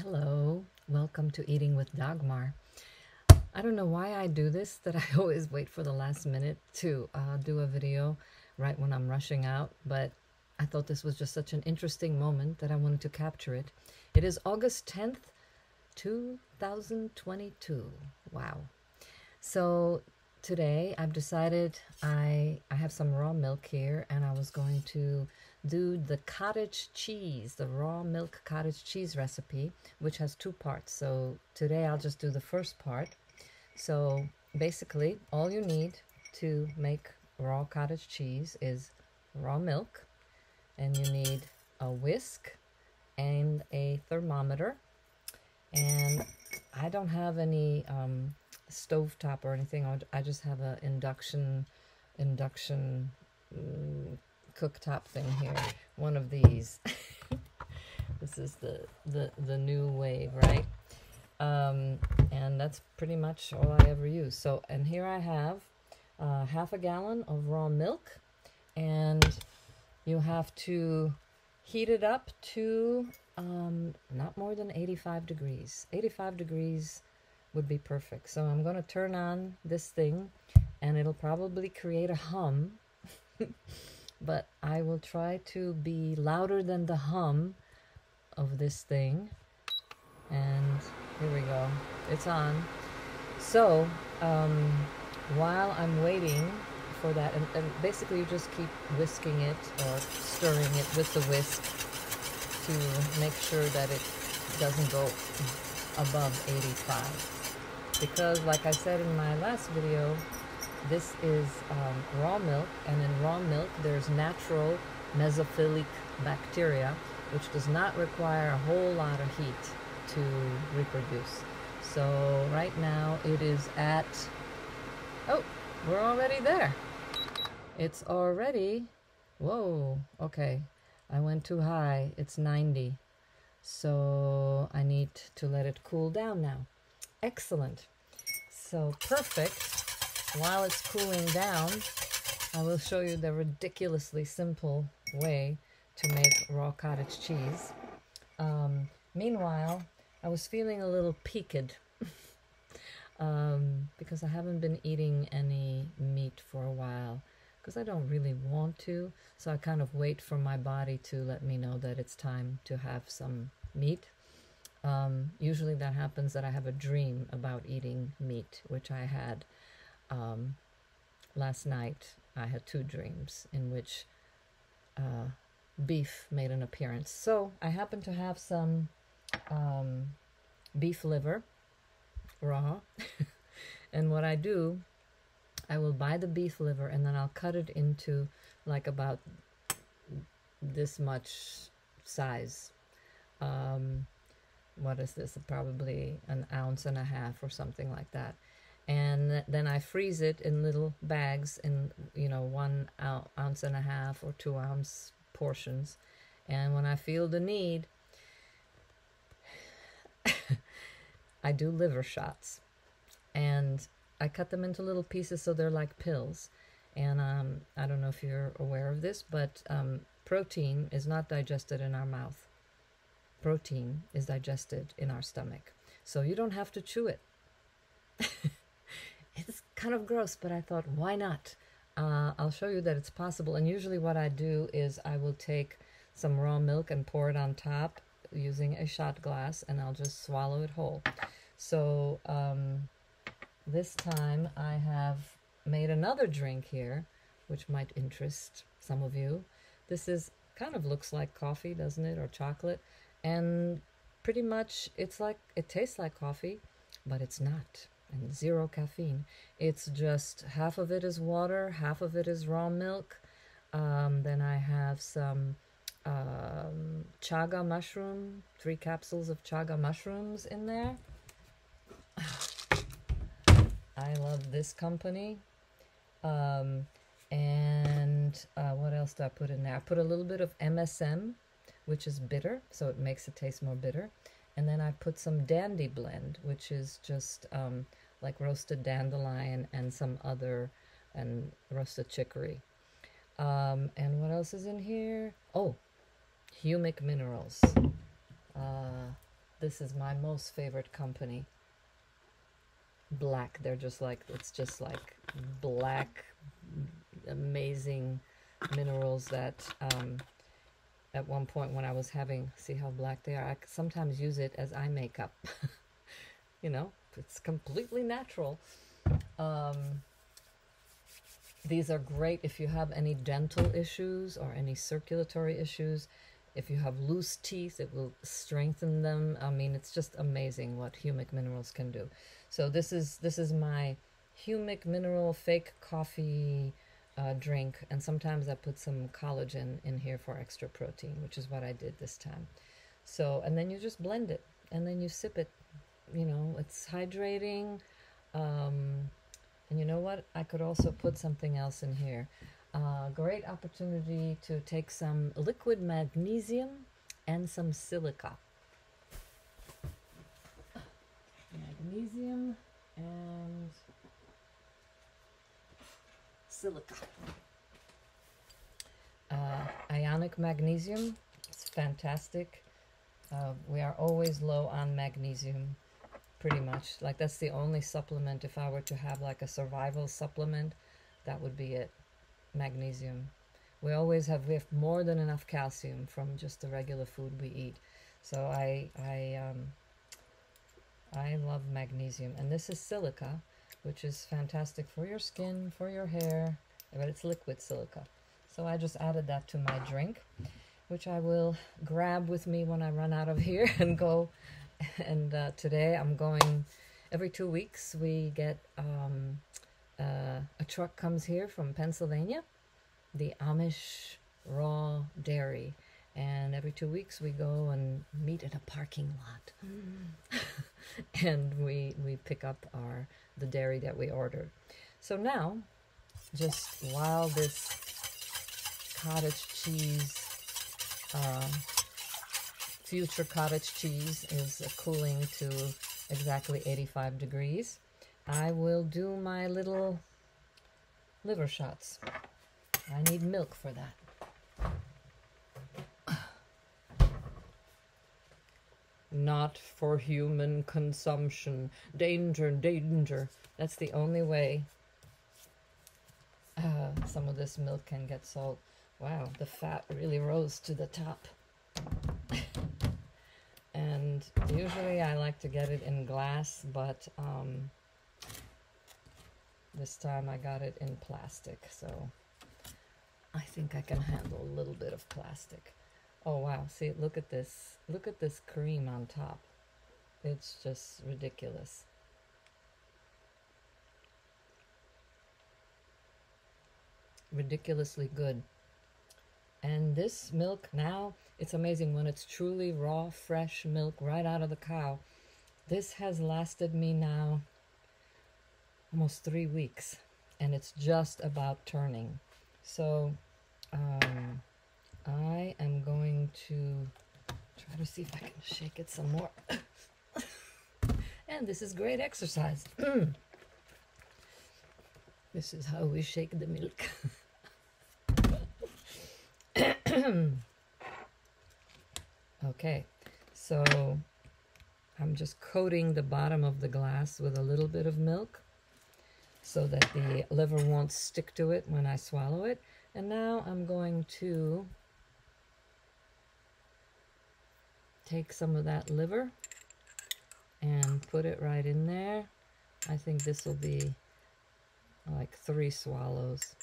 Hello, welcome to Eating with Dagmar. I don't know why I do this, that I always wait for the last minute to do a video right when I'm rushing out, but I thought this was just such an interesting moment that I wanted to capture it. It is August 10th, 2022. Wow. So today I've decided I have some raw milk here and I was going to do the cottage cheese, the raw milk cottage cheese recipe, which has two parts. So today I'll just do the first part. So basically all you need to make raw cottage cheese is raw milk, and you need a whisk and a thermometer. And I don't have any stovetop or anything. I just have an induction cooktop thing here. One of these. This is the new wave, right? And that's pretty much all I ever use. So, and here I have half a gallon of raw milk, and you have to heat it up to not more than 85 degrees. 85 degrees would be perfect. So I'm going to turn on this thing, and it'll probably create a hum, but I will try to be louder than the hum of this thing. And here we go. It's on. So while I'm waiting for that, and basically you just keep whisking it or stirring it with the whisk to make sure that it doesn't go above 85. Because like I said in my last video, this is raw milk, and in raw milk there's natural mesophilic bacteria, which does not require a whole lot of heat to reproduce. So right now it is at, oh, we're already there. It's already, whoa, okay, I went too high. It's 90. So I need to let it cool down now. Excellent. So perfect. While it's cooling down, I will show you the ridiculously simple way to make raw cottage cheese. Meanwhile, I was feeling a little peaked because I haven't been eating any meat for a while because I don't really want to. So I kind of wait for my body to let me know that it's time to have some meat. Usually that happens that I have a dream about eating meat, which I had last night. I had two dreams in which beef made an appearance. So I happen to have some beef liver, raw. And what I do, I will buy the beef liver and then I'll cut it into like about this much size. What is this? Probably an ounce and a half or something like that. And then I freeze it in little bags in, 1 ounce and a half or 2 ounce portions. And when I feel the need, I do liver shots. And I cut them into little pieces so they're like pills. And I don't know if you're aware of this, but protein is not digested in our mouth. Protein is digested in our stomach. So you don't have to chew it. It's kind of gross, but I thought, why not? I'll show you that it's possible. And usually what I do is I will take some raw milk and pour it on top using a shot glass, and I'll just swallow it whole. So this time I have made another drink here, which might interest some of you. This is kind of looks like coffee, doesn't it, or chocolate? And pretty much it tastes like coffee, but it's not. And zero caffeine. It's just half of it is water, half of it is raw milk. Then I have some chaga mushroom, 3 capsules of chaga mushrooms in there. I love this company. And what else do I put in there? I put a little bit of MSM, which is bitter, so it makes it taste more bitter. And then I put some Dandy Blend, which is just like roasted dandelion and some other, and roasted chicory. And what else is in here? Oh, humic minerals. this is my most favorite company. Black, they're just like, it's just like black, amazing minerals that at one point when I was having, see how black they are, I sometimes use it as eye makeup. You know, it's completely natural. These are great if you have any dental issues or any circulatory issues. If you have loose teeth, it will strengthen them. I mean, it's just amazing what humic minerals can do. So this is my humic mineral fake coffee drink, and sometimes I put some collagen in here for extra protein, which is what I did this time. So, and then you just blend it, and then you sip it. You know, it's hydrating. And you know what? I could also put something else in here. Great opportunity to take some liquid magnesium and some silica. Magnesium and silica. Ionic magnesium, it's fantastic. We are always low on magnesium, pretty much. Like, that's the only supplement. If I were to have like a survival supplement, that would be it. Magnesium. We have more than enough calcium from just the regular food we eat. So I love magnesium. And this is silica, which is fantastic for your skin, for your hair, but it's liquid silica. So I just added that to my drink, which I will grab with me when I run out of here and go. And today I'm going, every 2 weeks we get, a truck comes here from Pennsylvania, the Amish Raw Dairy. And every 2 weeks we go and meet in a parking lot. And we pick up the dairy that we ordered. So now, just while this cottage cheese, future cottage cheese is cooling to exactly 85 degrees, I will do my little liver shots. I need milk for that. Not for human consumption. Danger, danger. That's the only way some of this milk can get sold. Wow, the fat really rose to the top. And usually I like to get it in glass, but this time I got it in plastic, so I think I can handle a little bit of plastic. Oh wow, see, look at this. Look at this cream on top. It's just ridiculous. Ridiculously good. And this milk now, it's amazing when it's truly raw, fresh milk right out of the cow. This has lasted me now almost 3 weeks, and it's just about turning. So I am going to try to see if I can shake it some more. And this is great exercise. This is how we shake the milk. Okay, so I'm just coating the bottom of the glass with a little bit of milk so that the liver won't stick to it when I swallow it. And now I'm going to take some of that liver and put it right in there. I think this will be like 3 swallows.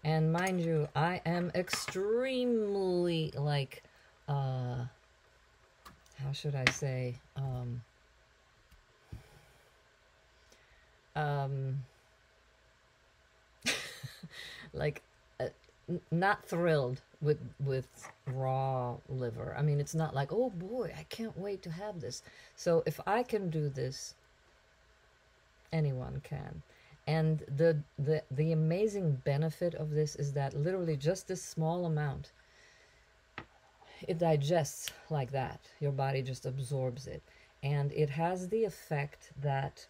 And mind you, I am extremely, like, how should I say, like, not thrilled with raw liver. I mean, it's not like, oh boy, I can't wait to have this. So if I can do this, anyone can. And the amazing benefit of this is that literally just this small amount, it digests like that. Your body just absorbs it. And it has the effect that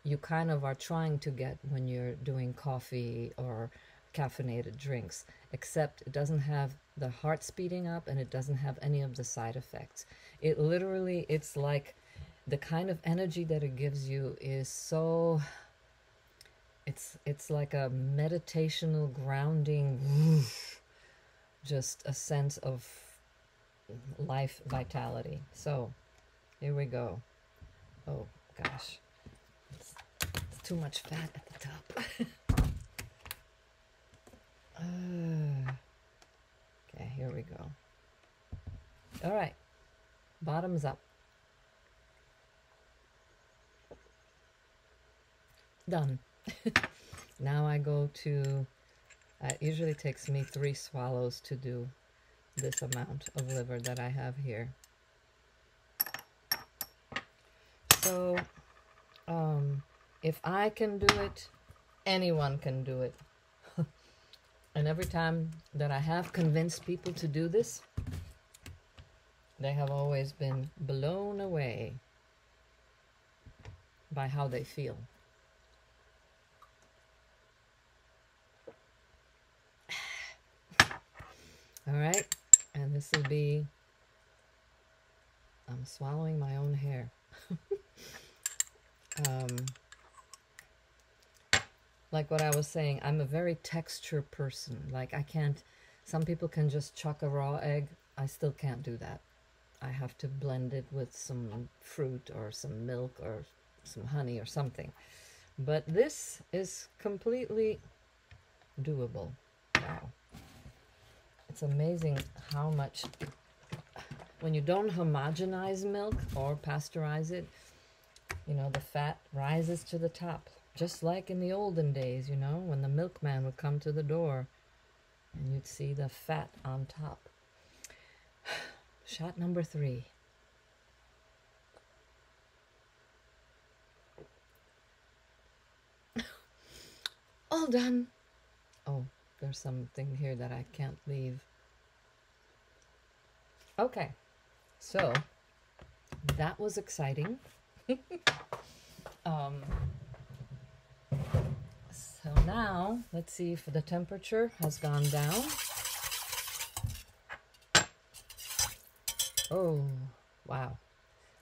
you kind of are trying to get when you're doing coffee or caffeinated drinks, except it doesn't have the heart speeding up and it doesn't have any of the side effects. It literally, it's like the kind of energy that it gives you is so, it's like a meditational grounding, just a sense of life vitality. So here we go. Oh gosh, it's too much fat at the top. Okay, here we go. All right, bottoms up. Done. Now I go to, it usually takes me 3 swallows to do this amount of liver that I have here. So, if I can do it, anyone can do it. And every time that I have convinced people to do this, they have always been blown away by how they feel. All right, and this will be, I'm swallowing my own hair. Like what I was saying, I'm a very texture person. Like I can't, some people can just chuck a raw egg. I still can't do that. I have to blend it with some fruit or some milk or some honey or something. But this is completely doable. Wow. It's amazing how much, when you don't homogenize milk or pasteurize it, you know, the fat rises to the top. Just like in the olden days, you know, when the milkman would come to the door and you'd see the fat on top. Shot number 3. All done. Oh, there's something here that I can't leave. Okay, so that was exciting. So now, let's see if the temperature has gone down. Oh, wow.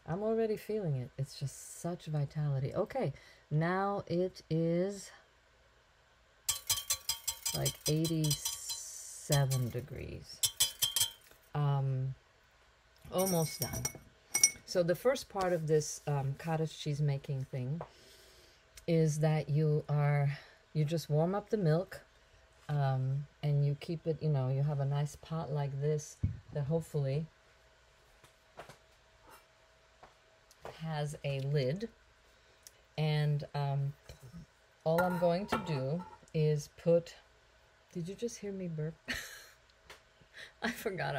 I'm already feeling it. It's just such vitality. Okay, now it is like 87 degrees. Almost done. So the first part of this cottage cheese making thing is that you just warm up the milk, and you keep it, you know, you have a nice pot like this that hopefully has a lid, and all I'm going to do is put, did you just hear me burp? I forgot,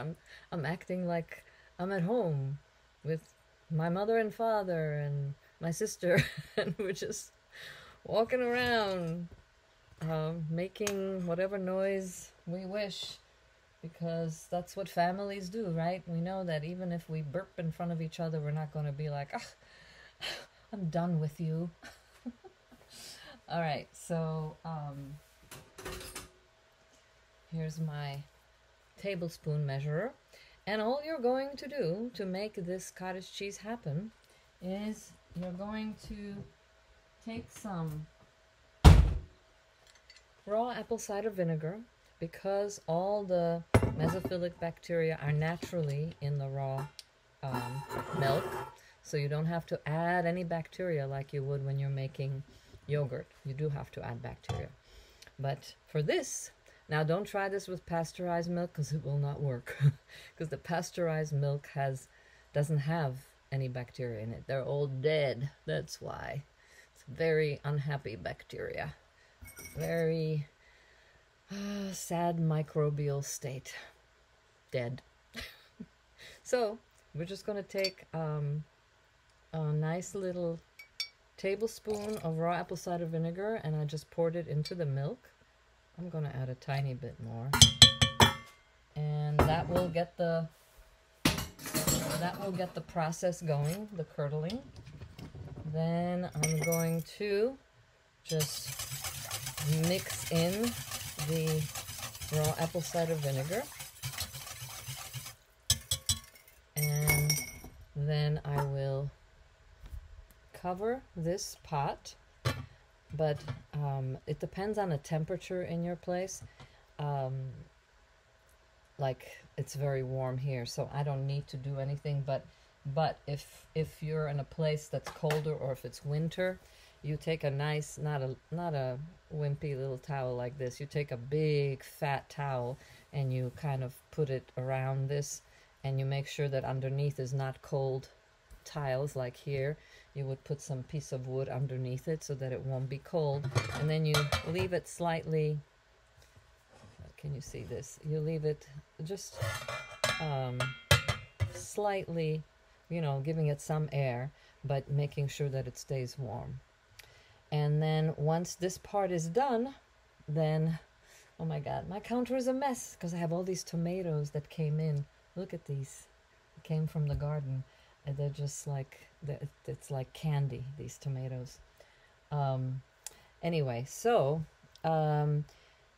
I'm acting like I'm at home with my mother and father and my sister, and we're just walking around, making whatever noise we wish, because that's what families do, right? We know that even if we burp in front of each other, we're not going to be like, ah, I'm done with you. All right, so here's my tablespoon measurer, and all you're going to do to make this cottage cheese happen is you're going to take some raw apple cider vinegar, because all the mesophilic bacteria are naturally in the raw milk, so you don't have to add any bacteria like you would when you're making yogurt. You do have to add bacteria. But for this, now don't try this with pasteurized milk, because it will not work, because the pasteurized milk doesn't have any bacteria in it. They're all dead. That's why. It's very unhappy bacteria. Very sad microbial state. Dead. So we're just going to take a nice little tablespoon of raw apple cider vinegar, and I just poured it into the milk. I'm going to add a tiny bit more, and that will get the process going, the curdling. Then I'm going to just mix in the raw apple cider vinegar, and then I will cover this pot, but it depends on the temperature in your place. Like it's very warm here, so I don't need to do anything, but if you're in a place that's colder, or if it's winter, you take a nice, not a wimpy little towel like this, you take a big fat towel and you kind of put it around this, and you make sure that underneath is not cold tiles like here. You would put some piece of wood underneath it so that it won't be cold, and then you leave it slightly. Can you see this? You leave it just slightly, you know, giving it some air, but making sure that it stays warm. And then once this part is done, then, oh my God, my counter is a mess because I have all these tomatoes that came in. Look at these. They came from the garden. And they're just like, it's like candy, these tomatoes. Anyway, so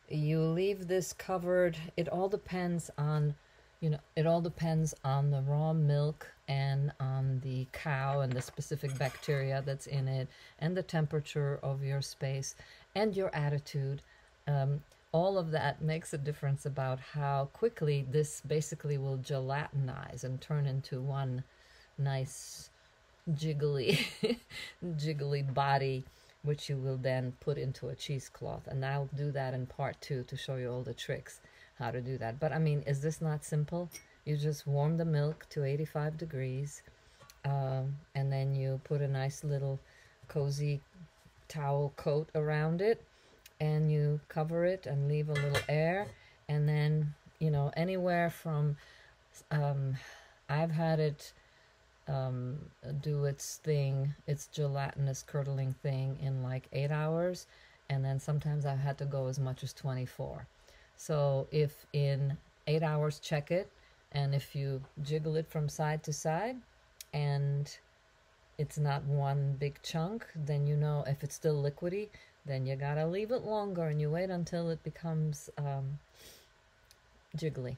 you leave this covered. It all depends on, you know, it all depends on the raw milk and on the cow and the specific bacteria that's in it, and the temperature of your space and your attitude. All of that makes a difference about how quickly this basically will gelatinize and turn into one nice jiggly jiggly body, which you will then put into a cheesecloth. And I'll do that in part 2 to show you all the tricks how to do that. But I mean, is this not simple? You just warm the milk to 85 degrees, and then you put a nice little cozy towel coat around it, and you cover it and leave a little air. And then, you know, anywhere from I've had it do its thing, its gelatinous curdling thing, in like 8 hours, and then sometimes I've had to go as much as 24. So if in 8 hours, check it, and if you jiggle it from side to side and it's not one big chunk, then you know. If it's still liquidy, then you gotta leave it longer, and you wait until it becomes jiggly.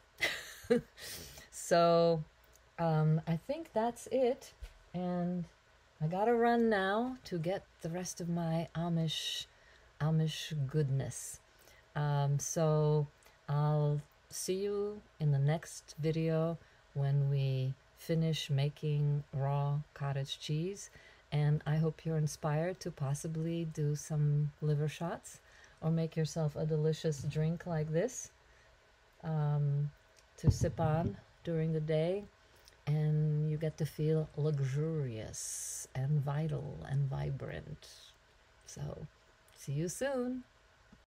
So I think that's it, and I gotta run now to get the rest of my Amish goodness. So I'll see you in the next video when we finish making raw cottage cheese, and I hope you're inspired to possibly do some liver shots or make yourself a delicious drink like this to sip on during the day, and you get to feel luxurious and vital and vibrant. So, see you soon.